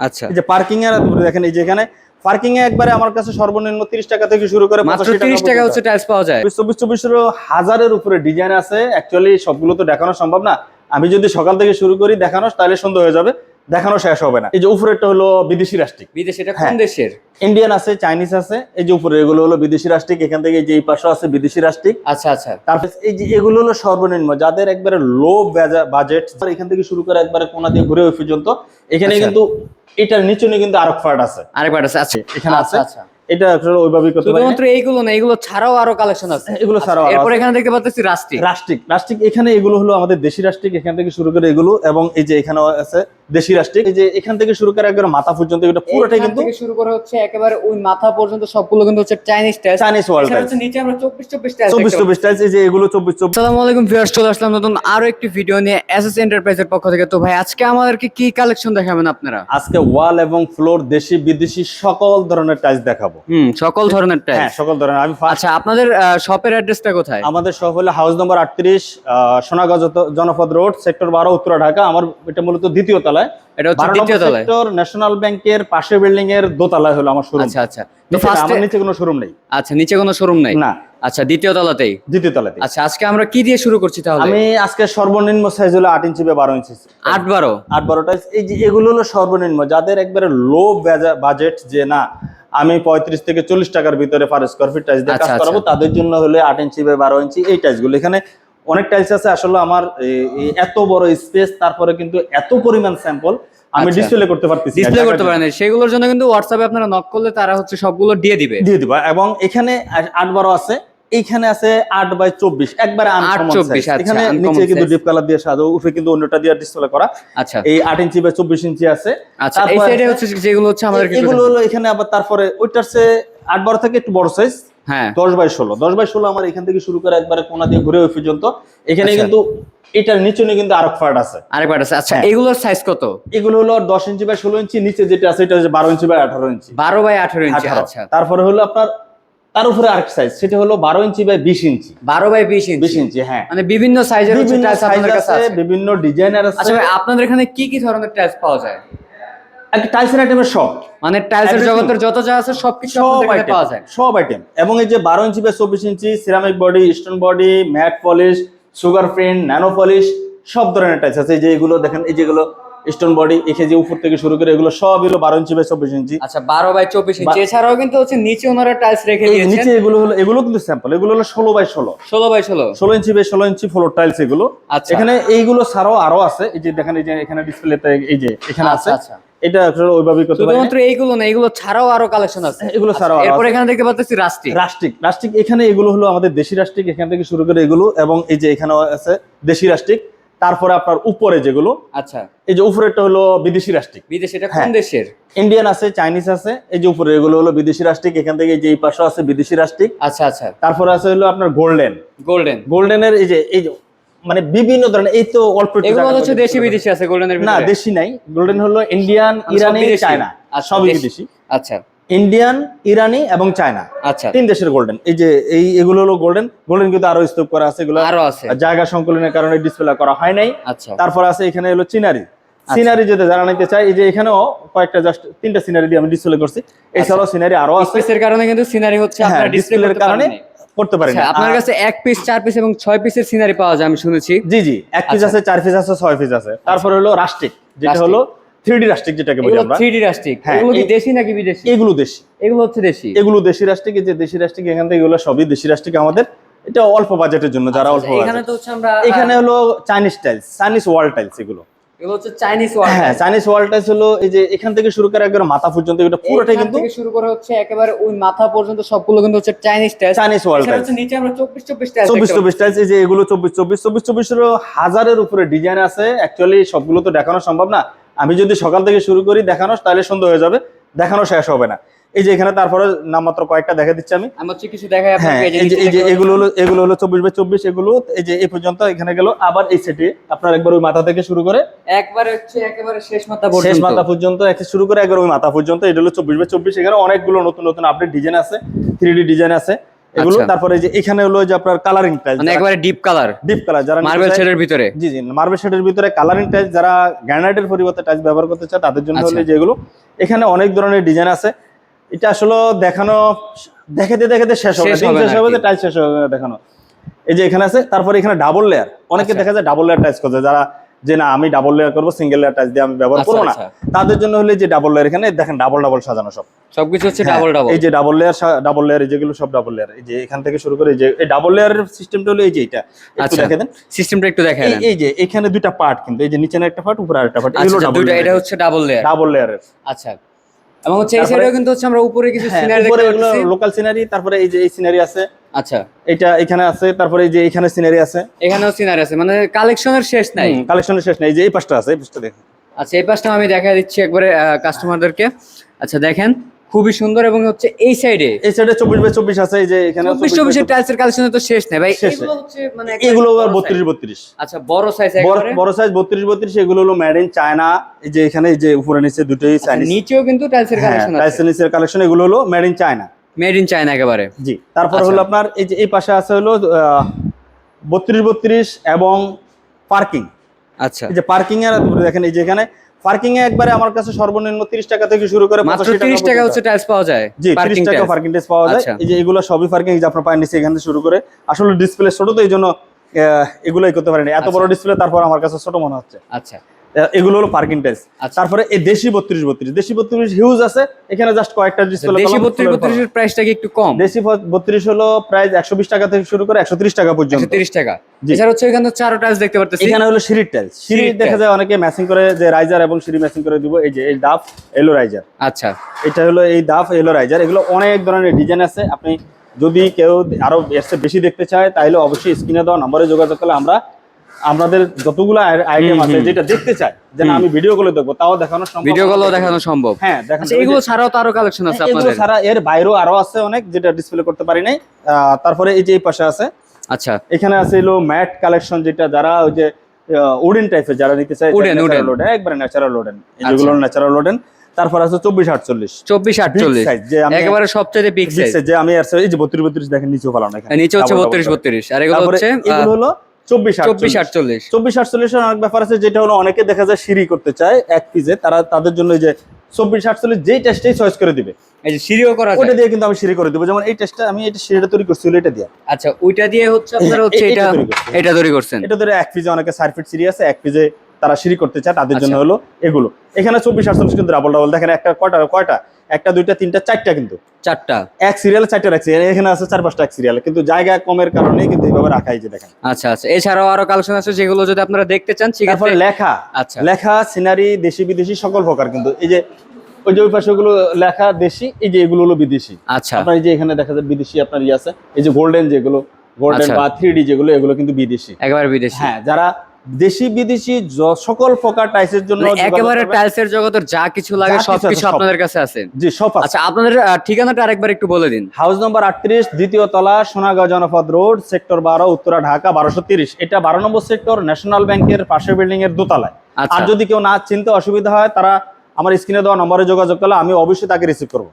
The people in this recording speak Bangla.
আচ্ছা, এই যে পার্কিং এর দেখেন, এই যে এখানে পার্কিং এ একবারে আমার কাছে সর্বনিম্ন 30 টাকা থেকে শুরু করে মাত্র 85 30 টাকা হচ্ছে টাইলস পাওয়া যায়। 24 হাজারের উপরে ডিজাইন আছে। অ্যাকচুয়ালি সবগুলো তো দেখানো সম্ভব না, আমি যদি সকাল থেকে শুরু করি দেখানো তাহলে সন্ধ্যা হয়ে যাবে, দেখানো শেষ হবে না। এই যে উপরেরটা হলো বিদেশি রাষ্ট্রিক। বিদেশ, এটা কোন দেশের? ইন্ডিয়ান আছে, চাইনিজ আছে। এই যে উপরে এগুলো হলো বিদেশি রাষ্ট্রিক, এখান থেকে যে এই পাশে আছে বিদেশি রাষ্ট্রিক। আচ্ছা আচ্ছা, তারপর এই যে এগুলো হলো সর্বনিম্ন যাদের একবারে লো বাজেট, এখান থেকে শুরু করে একবারে কোনা দিয়ে ঘুরে ওই পর্যন্ত। এখানে কিন্তু এটার নিচে কিন্তু আরেক পার্ট আছে, আরেকবার আছে। আচ্ছা, এখানে আছে। আচ্ছা, এটা আসলে ওইভাবেই করতে পারি। শুধুমাত্র এইগুলো না, এগুলো ছাড়াও আরো কালেকশন আছে। এগুলো ছাড়াও আরো এরপর আছে। এখানে দেখতে পাচ্ছি রাষ্ট্রিক। রাষ্ট্রিক এখানে এগুলো হলো আমাদের দেশি রাষ্ট্রিক, এখান থেকে শুরু করে এগুলো, এবং এই যে এখানে আছে দেশি রাষ্ট্রিক। এই যে এখান থেকে শুরু করে একবারে মাথা পর্যন্ত এটা পুরোটাই কিন্তু থেকে শুরু করে হচ্ছে একেবারে ওই মাথা পর্যন্ত সবগুলো কিন্তু হচ্ছে Chinese tiles. Chinese wall tiles. নিচে আমরা 24 টাইলস, 24 টাইলস। এই যে এগুলো 24। আসসালামু আলাইকুম ভিউয়ার্স, চলে আসলাম নতুন আরো একটি ভিডিও নিয়ে এসএস এন্টারপ্রাইজের পক্ষ থেকে। তো ভাই আজকে আমাদেরকে কি কালেকশন দেখাবেন আপনারা? আজকে ওয়াল এবং ফ্লোর দেশি বিদেশি সকল ধরনের টাইলস দেখাবো। সকল ধরনের টাইলস। হ্যাঁ, সকল ধরনের। আমি আচ্ছা, আপনাদের শপের অ্যাড্রেসটা কোথায়? আমাদের শপ হলো হাউস নম্বর 38, সোনাগাঁও জনপদ রোড, সেক্টর 12, উত্তরা, ঢাকা। আমার এটা মূলত দ্বিতীয় তলায়। এটা হচ্ছে দ্বিতীয় তলায়। সেক্টর ন্যাশনাল ব্যাংকের পাশে বিল্ডিং এর দোতলায় হলো আমার শোরুম। আচ্ছা আচ্ছা, তো আমার নিচে কোনো শোরুম নেই। আচ্ছা, নিচে কোনো শোরুম নেই না। আচ্ছা, দ্বিতীয় তলাতেই। দ্বিতীয় তলাতে। আচ্ছা, আজকে আমরা কি দিয়ে শুরু করছি তাহলে? আমি আজকে সর্বনিম্ন সাইজ হলো 8 ইঞ্চি বা 12 ইঞ্চি। 8-12 টাইলস। এই যে এগুলো হলো সর্বনিম্ন যাদের একবারে লো বাজেট, যে না আমি 35 থেকে 40 টাকার ভিতরে পার স্কয়ার ফিট টাইলস দিয়ে কাজ করাবো, তাদের জন্য হলে 8 ইঞ্চি বা 12 ইঞ্চি এই টাইলস গুলো। এখানে অনেক টাইলস আছে। আসলে আমার এত বড় স্পেস, তারপরে কিন্তু এত পরিমাণ স্যাম্পল আমি ডিসপ্লে করতে পারতেছি, ডিসপ্লে করতে পারেন। সেগুলোর জন্য কিন্তু হোয়াটসঅ্যাপে আপনারা নক করলে তারা হচ্ছে সবগুলো দিয়ে দিবে। এবং এখানে 8-12 আছে, এইখানে আছে 8/24, একবারে আনকমন সাইজ। এখানে নিচে কিন্তু ডিপ কালার দিয়ে সাজানো, উপরে কিন্তু অন্যটা দিয়ে ডিসপ্লে করা। আচ্ছা, এই 8 ইঞ্চি বা 24 ইঞ্চি আছে। আচ্ছা, এই সাইডে হচ্ছে যেগুলো হচ্ছে আমাদের এগুলো হলো এখানে আবার তারপরে ওইটার সে 8-12 থেকে একটু বড় সাইজ। হ্যাঁ, 10/16 আমার এখান থেকে শুরু করে একবারে কোনা দিয়ে ঘুরে ওই পর্যন্ত। এখানে কিন্তু এটার নিচে কিন্তু আরেক পার্ট আছে, আচ্ছা, এগুলোর সাইজ কত? এগুলো হলো 10 ইঞ্চি বা 16 ইঞ্চি। নিচে যেটা আছে এটা হচ্ছে 12 ইঞ্চি বা 18 ইঞ্চি। 12/18 ইঞ্চি। আচ্ছা, তারপরে হলো আপনার তার উপরে আরেক সাইজ, সেটা হলো 12 ইঞ্চি বাই 20 ইঞ্চি। 12/20 ইঞ্চি। 20 ইঞ্চি, হ্যাঁ। মানে বিভিন্ন সাইজের টাইলস আপনাদের কাছে আছে, বিভিন্ন ডিজাইনার আছে। আচ্ছা ভাই, আপনাদের এখানে কি কি ধরনের টাইলস পাওয়া যায়? একটা টাইলসের আইটেমের সব, মানে টাইলসের জগতের যত যা আছে সবকিছু আপনাদের এখানে পাওয়া যায়, সব আইটেম। এবং এই যে 12 inch by 24 inch ceramic body, stone body, matt polish, sugar print, nano polish, সব ধরনের টাইলস আছে। এই যে এগুলো দেখেন, এই যেগুলো স্টোন বডি, এখানে যে উপর থেকে শুরু করে এগুলো সব হলো 12 ইঞ্চি বাই 24 ইঞ্চি। আচ্ছা, 12/24 ইঞ্চি। এছাড়াও কিন্তু হচ্ছে নিচে ওনারা টাইলস রেখে দিয়েছেন। নিচে এগুলো কিন্তু স্যাম্পল, এগুলো হলো 16/16, 16 inch by 16 inch floor tiles এগুলো। আচ্ছা, এখানে এইগুলো ছাড়াও আরো আছে। এই যে দেখেন, এই যে এখানে ডিসপ্লেতে এই যে এখানে আছে। আচ্ছা, এটা আসলে ওইভাবেই করতে পারি। শুধুমাত্র এইগুলো না, এগুলো ছাড়াও আরো কালেকশন আছে। এগুলো ছাড়াও এরপর এখানে দেখতে পাচ্ছি রাষ্ট্রিক। এখানে এগুলো হলো আমাদের দেশি রাষ্ট্রিক, এখান থেকে শুরু করে এগুলো, এবং এই যে এখানে আছে দেশি রাষ্ট্রিক। তারপরে আপনার উপরে যেগুলো, আচ্ছা, এই যে উপরেরটা হলো বিদেশি রাষ্ট্রিক। বিদেশ, এটা কোন দেশের? ইন্ডিয়ান আছে, চাইনিজ আছে। এই যে উপরে এগুলো হলো বিদেশি রাষ্ট্রিক, এখান থেকে যে এই পাশে আছে বিদেশি রাষ্ট্রিক। আচ্ছা আচ্ছা, তারপরে আছে হলো আপনার গোল্ডেনের এই যে মানে বিভিন্ন ধরনের, এই তো অল্প এগুলো হচ্ছে দেশি বিদেশি আছে। গোল্ডেনের না, দেশি নাই। গোল্ডেন হলো ইন্ডিয়ান, ইরানি, চায়না, সবই বিদেশি। আচ্ছা, ইন্ডিয়ান, ইরানি এবং চায়না, আচ্ছা, 3 দেশের গোল্ডেন। এই যে এগুলো হলো গোল্ডেন কিন্তু আরো স্তূপ করা আছে। এগুলো আরো আছে, জায়গা সংকলনের কারণে ডিসপ্লে করা হয় নাই। আচ্ছা, তারপর আছে এখানে হলো সিনারি যদি যারা নিতে চাই, এই যে এখানেও কয়েকটা জাস্ট 3টা সিনারি দিয়ে আমি ডিসপ্লে করছি। এছাড়াও সিনারি আরো আছে। স্পেসের কারণে কিন্তু সিনারি হচ্ছে আপনারা ডিসপ্লের কারণে করতে পারেন। আপনার কাছে 1 পিস, 4 পিস এবং 6 পিসের সিনারি পাওয়া যায় আমি শুনেছি। জি 1 পিস আছে, 4 পিস আছে, 6 পিস আছে। তারপর হলো রাষ্ট্রিক, যেটা হলো 3D রাষ্ট্রিক, যেটাকে বলি আমরা 3D রাষ্ট্রিক। এগুলো কি দেশি নাকি বিদেশি? এগুলো দেশি। এগুলো হচ্ছে দেশি। এগুলো দেশি রাষ্ট্রিক। এই যে দেশি রাষ্ট্রিক, এখান থেকে এগুলো সবই দেশি রাষ্ট্রিক আমাদের। এটা অল্প বাজেটের জন্য, যারা অল্প বাজেট। এখানে তো হচ্ছে আমরা এখানে হলো Chinese tiles, Chinese wall tiles. এগুলো হচ্ছে চাইনিজ ওয়াল। হ্যাঁ, চাইনিজ ওয়াল টাইলস হলো এই যে এখান থেকে শুরু করে একবার মাথা পর্যন্ত, এটা পুরোটাই কিন্তু থেকে শুরু করে হচ্ছে একেবারে ওই মাথা পর্যন্ত সবগুলো কিন্তু হচ্ছে Chinese tiles. Chinese wall tiles. নিচে আমরা 24 টাইলস, 24 টাইলস। এই যে এগুলো 24 হাজারের উপরে ডিজাইন আছে। অ্যাকচুয়ালি সবগুলো তো দেখানো সম্ভব না, আমি যদি সকাল থেকে শুরু করি দেখানো তাহলে সন্ধ্যা হয়ে যাবে, দেখানো শেষ হবে না। এই যে এখানে তারপরে নামমাত্র কয়েকটা দেখা দিচ্ছি আমি হচ্ছে কিছু দেখাই আপনাকে। এই যে এগুলো হলো 24/24। এগুলো এই যে এই পর্যন্ত এখানে গেল। আবার এই সেটে আপনার একবার ওই মাথা থেকে শুরু করে একবারে হচ্ছে একেবারে শেষ মাথা পর্যন্ত শুরু করে একবার ওই মাথা পর্যন্ত। এটা হলো 24/24। এখানে অনেকগুলো নতুন আপডেট ডিজাইন আছে, 3D ডিজাইন আছে। এগুলো। আচ্ছা। তারপরে যে এখানে হলো যে আপনার কালারিং টাইলস, মানে একবারে ডিপ কালার যারা মার্বেল শেডের ভিতরে। জি মার্বেল শেডের ভিতরে কালারিং টাইলস, যারা গ্রানাইটের পরিবর্তে টাইলস ব্যবহার করতে চায় তাদের জন্য হলো যেগুলো। এখানে অনেক ধরনের ডিজাইন আছে, এটা আসলে দেখানো দেখাতে দেখাতে শেষ হবে না, টাইলস শেষ হবে না দেখানো। এই যে এখানে আছে, তারপরে এখানে ডাবল লেয়ার, অনেকে দেখা যায় ডাবল লেয়ার টাইলস করছে, যারা যে না আমি ডাবল লেয়ার করবো, সিঙ্গেল লেয়ার টাইলস দিয়ে আমি ব্যবহার করবো না, তাদের জন্য হলে যে ডাবল লেয়ার। এখানে দেখেন ডাবল সাজানো সবকিছু হচ্ছে ডাবল। এই যে ডাবল লেয়ার যেগুলো সব ডাবল লেয়ার। এই যে এখান থেকে শুরু করে যে এই ডাবল লেয়ারের সিস্টেমটা হলো এই যে এটা একটু দেখে দেন, সিস্টেমটা একটু দেখে দেন। এই যে এখানে দুইটা পার্ট, কিন্তু এই যে নিচে একটা পার্ট, উপরে আরেকটা পার্ট, এগুলো দুটো, এটা হচ্ছে ডাবল লেয়ারের। আচ্ছা, এবং হচ্ছে এই সাইডেও কিন্তু হচ্ছে আমরা উপরে কিছু সিনারি দেখতে পাচ্ছি, লোকাল সিনারি। তারপরে এই যে এই সিনারি আছে, আচ্ছা এটা এখানে আছে। তারপরে এই যে এখানে সিনারি আছে, এখানেও সিনারি আছে, মানে কালেকশনের শেষ নাই। কালেকশনের শেষ নাই। এই যে এই পাশটা আছে, এই পাশটা দেখুন। আচ্ছা, এই পাশটা আমি দেখা দিচ্ছি একবারে কাস্টমারদেরকে। আচ্ছা দেখেন, খুবই সুন্দর। এবং হচ্ছে এই সাইডে 24x24 আছে, এই যে এখানে 24 এর টাইলসের কালেকশন তো শেষ নাই ভাই। এগুলো হচ্ছে মানে এগুলো 32x32। আচ্ছা, বড় সাইজ, বড় সাইজ 32x32। এগুলো হলো মেড ইন চায়না। এই যে এখানে এই যে উপরে নিচে দুটোই চাইনিজ, নিচেও কিন্তু টাইলসের কালেকশন আছে, টাইলসের নিচের কালেকশন। এগুলো হলো মেড ইন চায়না, একেবারে। জি। তারপর হলো আপনার এই যে এই পাশে আছে হলো 32x32 এবং পার্কিং। আচ্ছা, এই যে পার্কিং এর দেখেন, এই যে এখানে পার্কিং এ একবারে আমার কাছে সর্বনিম্ন 30 টাকা থেকে শুরু করে মাত্র 30 টাকা হচ্ছে টাইলস পাওয়া যায়। জি, 30 টাকা পার্কিং টাইলস পাওয়া যায়। এই যে এগুলো সবই পার্কিং, যে আপনার পায়ের নিচে এখান থেকে শুরু করে। আসলে ডিসপ্লে ছোট, তো এই জন্য এগুলোই করতে পারেনি, এত বড় ডিসপ্লে তারপর আমার কাছে ছোট মনে হচ্ছে। আচ্ছা, এগুলো হলো পার্কিং টাইলস। তারপরে এই দেশি 32x32 হিউজ আছে, এখানে জাস্ট কয়েকটা ডিসপ্লে। দেশি 32x32 এর প্রাইসটা কি একটু কম? দেশি 32 হলো প্রাইস 120 টাকা থেকে শুরু করে 130 টাকা পর্যন্ত। 130 টাকা। এছাড়া হচ্ছে এখানে চারো টাইলস দেখতে পারতেছি। এখানে হলো সিঁড়ির টাইলস। সিঁড়ি দেখা যায় অনেকে ম্যাচিং করে, যে রাইজার এবং সিঁড়ি ম্যাচিং করে দিব। এই যে এই ডাফ এলো রাইজার। আচ্ছা, এটা হলো এই ডাফ এলো রাইজার। এগুলো অনেক ধরনের ডিজাইন আছে। আপনি যদি কেউ আরো এর চেয়ে বেশি দেখতে চায়, তাহলে অবশ্যই স্ক্রিনে দেওয়া নম্বরে যোগাযোগ করলে আমরা আমাদের যতগুলো আইটেম আছে, যেটা দেখতে চাই যে না আমি ভিডিও কলে দেখবো, তাও দেখানো সম্ভব। ভিডিও কলেও দেখানো সম্ভব। হ্যাঁ, দেখেন। এগুলো ছাড়াও তো আরো কালেকশন আছে আপনাদের? এগুলো ছাড়া এর বাইরেও আরো আছে অনেক, যেটা ডিসপ্লে করতে পারি নাই। তারপরে এই যে এই পাশে আছে, আচ্ছা এখানে আছে হলো ম্যাট কালেকশন, যেটা যারা ওই যে উডেন টাইপের যারা নিতে চায়, একবারে ন্যাচারাল উডেন, যেগুলো ন্যাচারাল উডেন। তারপর আছে 24x48 সাইজ, যে একেবারে সবচেয়ে বিগ সাইজ। যে আমি আর এই যে 32x32 দেখেন, নিচেও ফেলানো, এখানে নিচে হচ্ছে 32x32, আর এগুলো হচ্ছে এগুলো হলো 24x48 এর অনেক ব্যাপার আছে, যেটা হলো অনেকে দেখা যায় সিঁড়ি করতে চায় এক পিসে, তাদের জন্য এই যে 24x48 যেই টেস্টেই চয়েস করে দিবে। এই যে সিঁড়িও করা যায়, ওটা দিয়ে কিন্তু আমি সিঁড়ি করে দেব। যেমন এই টেস্টটা আমি এটা সিঁড়িটা তৈরি করছি এটা দিয়ে। আচ্ছা, ওইটা দিয়ে হচ্ছে আপনারা হচ্ছে এটা তৈরি করছেন। এটা ধরে এক পিসে অনেকে 4 ফিট সিঁড়ি আছে, এক পিসে তারা সিঁড়ি করতে চায়, তাদের জন্য হলো এগুলো। এখানে 24x48 কিন্তু ডাবল দেখেন, একটা কয়টা একটা দুইটা তিনটা চারটা, কিন্তু চারটা এক সিরিয়ালে চারটা রাখছি। এখানে আছে 4-5টা এক সিরিয়ালে, কিন্তু জায়গা কমের কারণে কিন্তু এইভাবে রাখাই, যে দেখেন। আচ্ছা আচ্ছা, এছাড়াও আরো কালেকশন আছে যেগুলো যদি আপনারা দেখতে চান। তারপরে লেখা, আচ্ছা লেখা সিনারি দেশি বিদেশি সকল প্রকার, কিন্তু এই যে ওই যে ওই পাশে গুলো লেখা দেশি, এই যে এগুলো হলো বিদেশি। আচ্ছা, আপনার এই যে এখানে দেখা যায় বিদেশি আপনার আছে, এই যে গোল্ডেন যেগুলো, গোল্ডেন বা 3D যেগুলো, এগুলো কিন্তু বিদেশি, একেবারে বিদেশি। হ্যাঁ, যারা দেশি বিদেশি সকল প্রকার টাইলসের জন্য একেবারে টাইলসের জগতের যা কিছু লাগে সবকিছু আপনাদের কাছে আছে। জি, সব আছে। আচ্ছা, আপনাদের ঠিকানাটা আরেকবার একটু বলে দিন। হাউস নম্বর 38, দ্বিতীয় তলা, সোনাগাঁও জনপদ রোড, সেক্টর 12, উত্তরা, ঢাকা 1230। এটা 12 নম্বর সেক্টর, ন্যাশনাল ব্যাংকের পাশের বিল্ডিং এর দোতলায়। আর যদি কেউ না চিনতে অসুবিধা হয়, তারা আমার স্ক্রিনে দেওয়া নম্বরে যোগাযোগ করলে আমি অবশ্যই তাকে রিসিভ করবো।